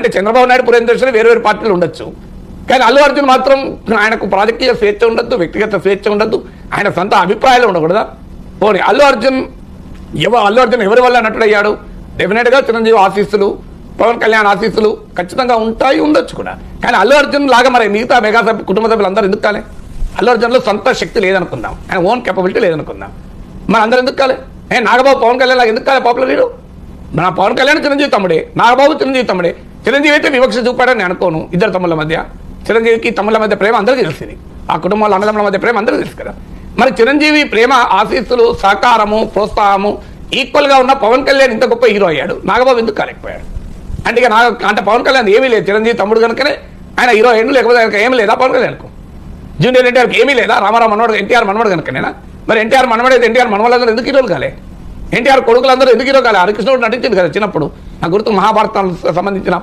అంటే చంద్రబాబు నాయుడు పురేంద్ర వేరు వేరు పార్టీలు ఉండొచ్చు, కానీ అల్లు అర్జున్ మాత్రం ఆయనకు రాజకీయ స్వేచ్ఛ ఉండద్దు, వ్యక్తిగత స్వేచ్ఛ ఉండద్దు, ఆయన సొంత అభిప్రాయాలు ఉండకూడదా? పోనీ అల్లు అర్జున్ ఎవరి వల్ల నటుడయ్యాడు? డెఫినెట్గా చిరంజీవి ఆశీస్సులు, పవన్ కళ్యాణ్ ఆశీస్సులు ఖచ్చితంగా ఉంటాయి, ఉండొచ్చు కూడా. కానీ అల్లు అర్జున్ లాగా మరి మిగతా మెగా కుటుంబ సభ్యులు అందరూ ఎందుకు కాలే? అల్లు అర్జున్లో సొంత శక్తి లేదనుకుందాం, ఆయన ఓన్ కెపబిలిటీ లేదనుకుందాం, మరి అందరూ ఎందుకు కాలే? నాగబాబు పవన్ కళ్యాణ్ లాగా ఎందుకు కాలే పాపులర్ హీరో? మన పవన్ కళ్యాణ్ చిరంజీవి తమ్ముడే, నాగబాబు చిరంజీవి తమ్ముడే. చిరంజీవి అయితే వివక్ష చూపాడని అనుకోను. ఇద్దరు తమ్ముళ్ళ మధ్య, చిరంజీవికి తమ్ముళ్ళ మధ్య ప్రేమ అందరికీ తెలిసింది, ఆ కుటుంబాల అన్నదమ్ముల మధ్య ప్రేమ అందరికీ తెలుసు కదా. మరి చిరంజీవి ప్రేమ, ఆశీస్సులు, సహకారము, ప్రోత్సాహము ఈక్వల్గా ఉన్న పవన్ కళ్యాణ్ ఇంత గొప్ప హీరో అయ్యాడు, నాగబాబు ఎందుకు కాలేకపోయాడు? అంటే ఇక అంటే పవన్ కళ్యాణ్ ఏమీ లేదు, చిరంజీవి తమ్ముడు కనుకనే ఆయన హీరో అయ్యిండు, లేకపోతే ఆయనకు ఏమీ లేదా? పవన్ కళ్యాణ్కు జూనియర్ ఎన్టీఆర్కి ఏమీ లేదా? రామారావు మనవడు, ఎన్టీఆర్ మనవడు కనుకనేనా? మరి ఎన్టీఆర్ మనవడైతే ఎన్టీఆర్ మనవలందరూ ఎందుకు హీరోలు కాలే? ఎన్టీఆర్ కొడుకులందరూ ఎందుకు హీరో కాలే? హరికృష్ణుడు నటించింది కదా చిన్నప్పుడు, నా గుర్తు మహాభారతానికి సంబంధించిన